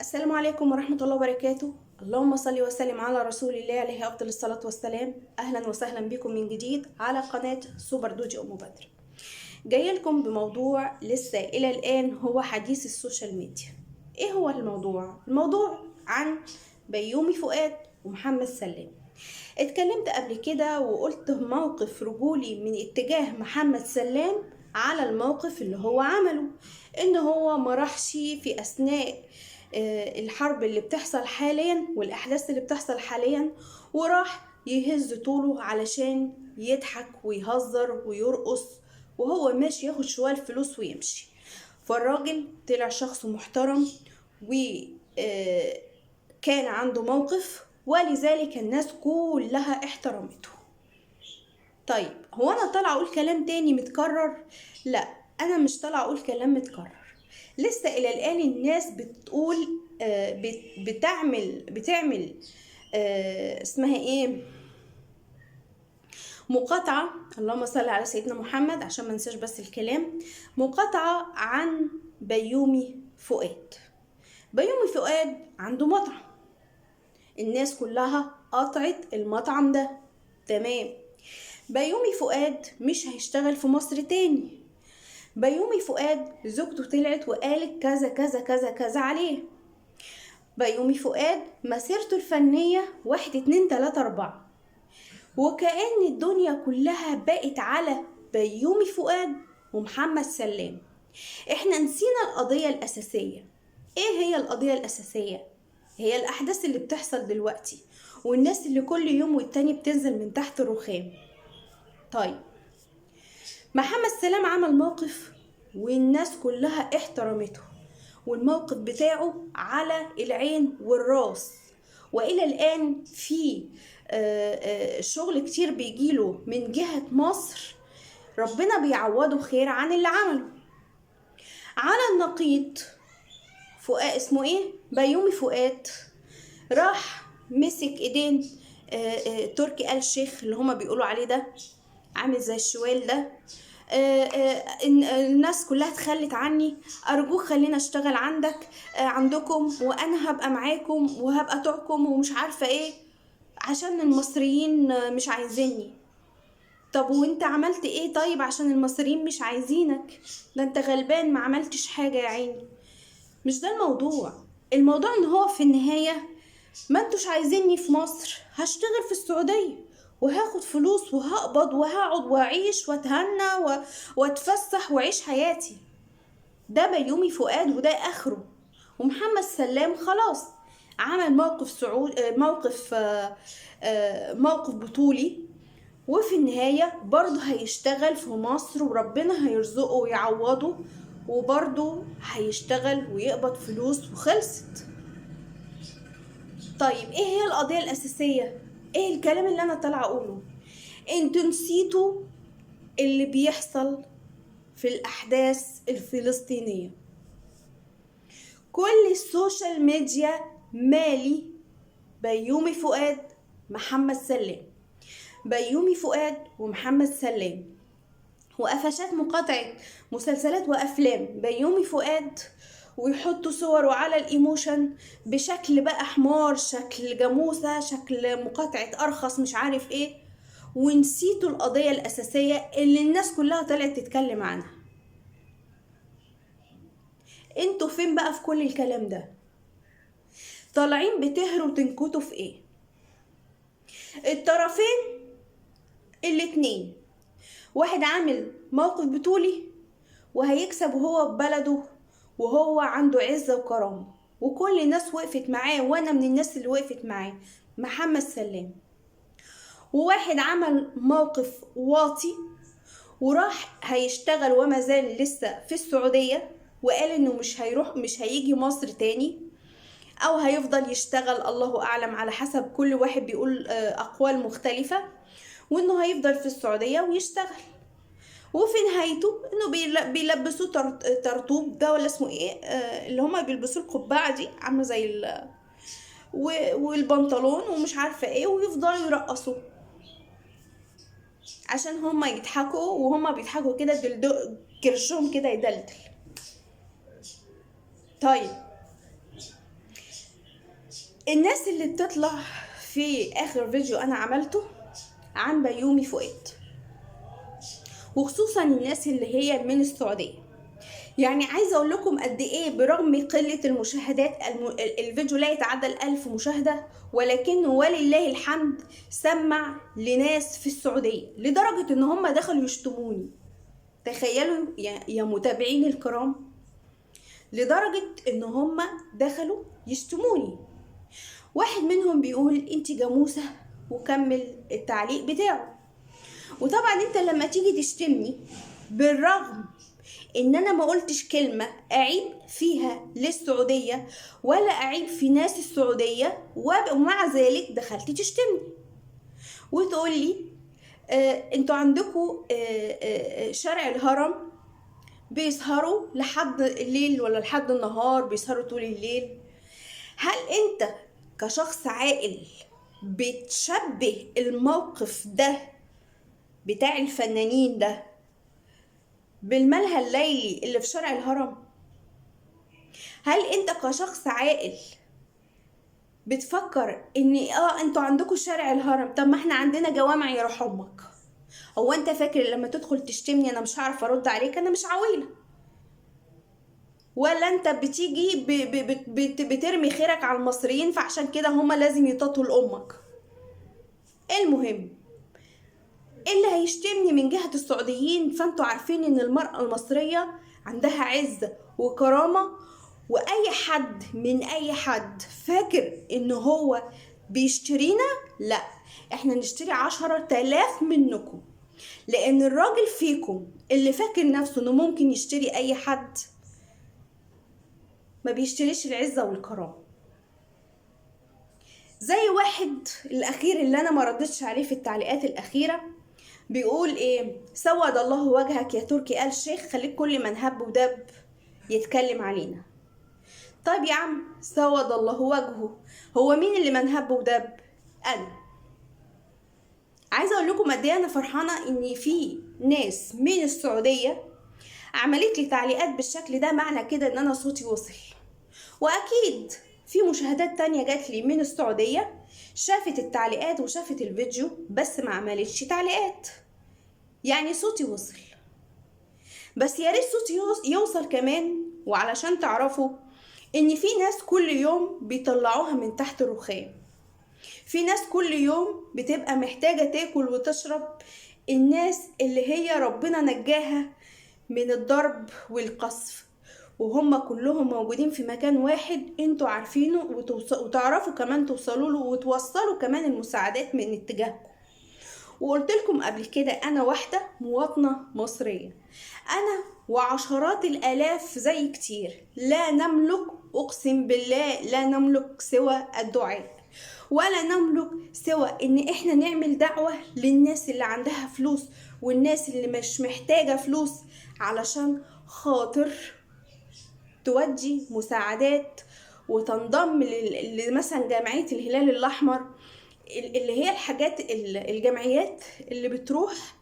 السلام عليكم ورحمة الله وبركاته. اللهم صل وسلم على رسول الله عليه أفضل الصلاة والسلام. أهلا وسهلا بكم من جديد على قناة سوبر دوجي أم بدر. جاية لكم بموضوع لسه إلى الآن هو حديث السوشيال ميديا. إيه هو الموضوع؟ الموضوع عن بيومي فؤاد ومحمد سلام. اتكلمت قبل كده وقلت موقف رجولي من اتجاه محمد سلام على الموقف اللي هو عمله، ان هو مرحش في اثناء الحرب اللي بتحصل حاليا والاحداث اللي بتحصل حاليا، وراح يهز طوله علشان يضحك ويهزر ويرقص وهو ماشي ياخد شوية فلوس ويمشي. فالراجل طلع شخص محترم وكان عنده موقف، ولذلك الناس كلها احترمته. طيب هو انا طالعه اقول كلام تاني متكرر؟ لا، انا مش طالعه اقول كلام متكرر. لسه الى الان الناس بتقول بتعمل اسمها ايه، مقاطعه. اللهم صل على سيدنا محمد عشان ما ننساش بس الكلام. مقاطعه عن بيومي فؤاد. بيومي فؤاد عنده مطعم، الناس كلها قطعت المطعم ده، تمام. بيومي فؤاد مش هيشتغل في مصر تاني. بيومي فؤاد زوجته طلعت وقالت كذا كذا كذا كذا عليه. بيومي فؤاد مسيرته الفنية 1 2 3 4، وكأن الدنيا كلها بقت على بيومي فؤاد ومحمد سلام. احنا نسينا القضية الأساسية. ايه هي القضية الأساسية؟ هي الأحداث اللي بتحصل دلوقتي والناس اللي كل يوم والتاني بتنزل من تحت الرخام. طيب محمد سلام عمل موقف والناس كلها احترمته، والموقف بتاعه على العين والراس، والى الان في شغل كتير بيجيله من جهة مصر، ربنا بيعوضه خير عن اللي عمله. على النقيض فؤاد، اسمه ايه، بيومي فؤاد، راح مسك ايدين تركي آل الشيخ اللي هما بيقولوا عليه ده عامل زي الشوال ده. الناس كلها اتخلت عني، ارجوك خلينا اشتغل عندكم وانا هبقى معاكم وهبقى توعكم ومش عارفه ايه، عشان المصريين مش عايزيني. طب وانت عملت ايه طيب عشان المصريين مش عايزينك؟ ده انت غلبان ما عملتش حاجه يا عيني. مش ده الموضوع. الموضوع ان هو في النهايه ما انتوش عايزيني في مصر، هشتغل في السعوديه وهاخد فلوس وهقبض وهقعد واعيش واتهنى واتفسح واعيش حياتي. ده بيومي فؤاد وده اخره. ومحمد سلام خلاص عمل موقف موقف بطولي، وفي النهاية برضه هيشتغل في مصر وربنا هيرزقه ويعوضه، وبرضه هيشتغل ويقبض فلوس وخلصت. طيب ايه هي القضية الأساسية؟ ايه الكلام اللي انا طالعه اقوله؟ انتوا نسيتوا اللي بيحصل في الأحداث الفلسطينية. كل السوشيال ميديا مالي بيومي فؤاد محمد سلام، بيومي فؤاد ومحمد سلام، وقفشات مقاطعة مسلسلات وأفلام بيومي فؤاد، ويحطوا صوره على الإيموشن بشكل بقى حمار، شكل جاموسة، شكل مقاطعة أرخص مش عارف إيه، ونسيتوا القضية الأساسية اللي الناس كلها طلعت تتكلم عنها. انتوا فين بقى في كل الكلام ده؟ طالعين بتهروا وتنكتوا في ايه؟ الطرفين الاتنين، واحد عامل موقف بطولي وهيكسب وهو ببلده وهو عنده عزة وكرامة وكل الناس وقفت معاه، وانا من الناس اللي وقفت معاه، محمد سلام. وواحد عمل موقف واطي وراح هيشتغل وما زال لسه في السعودية، وقال انه مش هيجي مصر تاني، او هيفضل يشتغل، الله اعلم، على حسب كل واحد بيقول اقوال مختلفة، وانه هيفضل في السعودية ويشتغل. وفي نهايته انه بيلبسوه ترطوب ده ولا اسمه ايه، اللي هما بيلبسوه القبعة دي عاملة زي والبنطلون ومش عارفة ايه، ويفضلوا يرقصوا عشان هما يضحكوا، وهما بيضحكوا كده كرشهم كده يدلدل. طيب الناس اللي بتطلع في اخر فيديو انا عملته عن بيومي فؤاد، وخصوصا الناس اللي هي من السعودية، يعني عايزة اقول لكم قد ايه برغم قلة المشاهدات الفيديو لا يتعدى 1000 مشاهدة، ولكنه ولله الحمد سمع لناس في السعودية لدرجة ان هم دخلوا يشتموني. تخيلوا يا متابعين الكرام، لدرجة ان هم دخلوا يشتموني. واحد منهم بيقول انت جاموسة وكمل التعليق بتاعه. وطبعا انت لما تيجي تشتمني بالرغم ان انا ما قلتش كلمة اعيب فيها للسعودية ولا اعيب في ناس السعودية، ومع ذلك دخلت تشتمني وتقولي انتوا عندكوا شارع الهرم بيسهروا لحد الليل ولا لحد النهار، بيسهروا طول الليل. هل انت كشخص عاقل بتشبه الموقف ده بتاع الفنانين ده بالملهى الليلي اللي في شارع الهرم؟ هل انت كشخص عاقل بتفكر ان انتوا عندكم شارع الهرم، طب ما احنا عندنا جوامع يروح امك؟ هو انت فاكر لما تدخل تشتمني انا مش هعرف ارد عليك؟ انا مش عويله. ولا انت بتيجي بترمي خيرك على المصريين فعشان كده هما لازم يطاطوا لامك؟ المهم اللي هيشتمني من جهة السعوديين، فانتوا عارفين ان المرأة المصرية عندها عزة وكرامة، واي حد من اي حد فاكر ان هو بيشترينا، لا، احنا نشتري 10,000 منكم. لان الراجل فيكم اللي فاكر نفسه انه ممكن يشتري اي حد ما بيشتريش العزة والكرامة. زي واحد الاخير اللي انا ما ردتش عليه في التعليقات الاخيرة، بيقول ايه؟ سود الله وجهك يا تركي آل شيخ، خليك كل من هب ودب يتكلم علينا. طيب يا عم سود الله وجهه، هو مين اللي من هب ودب؟ انا. عايزه اقول لكم قد ايه انا فرحانه ان في ناس من السعوديه عملت لي تعليقات بالشكل ده، معنى كده ان انا صوتي وصل. واكيد في مشاهدات تانية جات لي من السعوديه شافت التعليقات وشافت الفيديو بس ما عملتش تعليقات، يعني صوتي وصل. بس يا ريت صوتي يوصل كمان. وعلشان تعرفوا ان في ناس كل يوم بيطلعوها من تحت الرخام، في ناس كل يوم بتبقى محتاجة تاكل وتشرب، الناس اللي هي ربنا نجاها من الضرب والقصف، وهم كلهم موجودين في مكان واحد انتوا عارفينه وتعرفوا كمان توصلوا له وتوصلوا كمان المساعدات من اتجاهكم. وقلت لكم قبل كده انا واحدة مواطنة مصرية، انا وعشرات الالاف زي كتير لا نملك، اقسم بالله لا نملك سوى الدعاء، ولا نملك سوى ان احنا نعمل دعوة للناس اللي عندها فلوس والناس اللي مش محتاجة فلوس علشان خاطر تودي مساعدات وتنضم مثلا جمعية الهلال الأحمر، اللي هي الحاجات الجمعيات اللي بتروح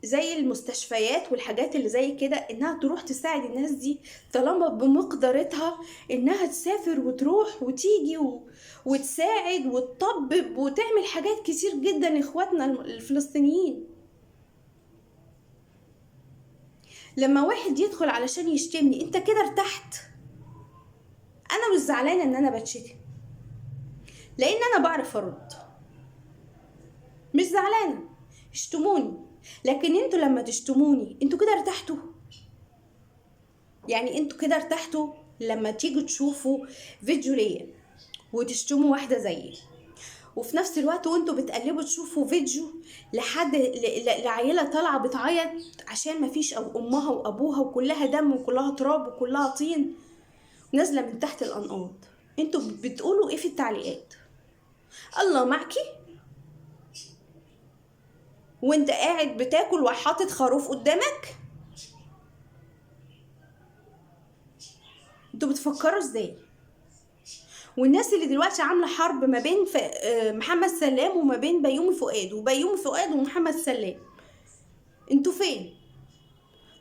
زي المستشفيات والحاجات اللي زي كده، انها تروح تساعد الناس دي طالما بمقدرتها انها تسافر وتروح وتيجي وتساعد وتطبب وتعمل حاجات كتير جدا اخواتنا الفلسطينيين. لما واحد يدخل علشان يشتمني انت كده ارتحت؟ انا مش زعلانه ان انا بتشتم لان انا بعرف ارد، مش زعلانه اشتموني، لكن انتوا لما تشتموني انتوا كده ارتحتوا؟ يعني انتوا كده ارتحتوا لما تيجوا تشوفوا فيديو ليا وتشتموا واحده زيي، وفي نفس الوقت وانتوا بتقلبوا تشوفوا فيديو لحد لعيله طالعه بتعيط عشان مفيش او امها وابوها وكلها دم وكلها تراب وكلها طين نازله من تحت الانقاض، انتوا بتقولوا ايه في التعليقات؟ الله معكي وانت قاعد بتاكل وحاطط خروف قدامك؟ انتوا بتفكروا ازاي؟ والناس اللي دلوقتي عامله حرب ما بين محمد سلام وما بين بيومي فؤاد ومحمد سلام، انتوا فين؟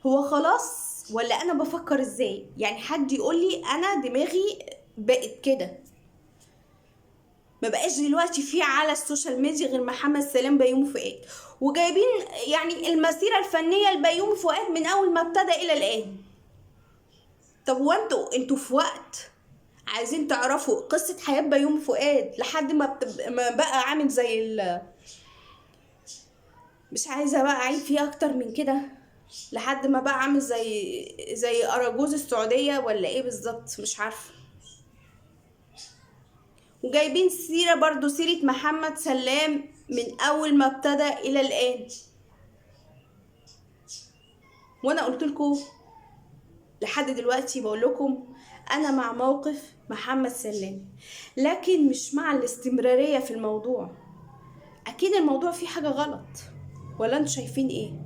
هو خلاص ولا انا بفكر ازاي؟ يعني حد يقول لي انا دماغي بقت كده. ما بقاش دلوقتي في على السوشيال ميديا غير محمد سلام بيومي فؤاد، وجايبين يعني المسيرة الفنية لبيومي فؤاد من اول ما ابتدى الى الان. طب وانتوا في وقت عايزين تعرفوا قصة حياة بيومي فؤاد لحد ما بقى عامل زي مش عايزة بقى اعيد فيه اكتر من كده، لحد ما بقى عامل زي اراجوز السعودية ولا ايه بالظبط مش عارفة. وجايبين سيرة برضو سيرة محمد سلام من اول ما ابتدى الى الان. وانا قلت لكم لحد دلوقتي بقول لكم انا مع موقف محمد سلام، لكن مش مع الاستمرارية في الموضوع. اكيد الموضوع فيه حاجة غلط، ولا انتوا شايفين ايه؟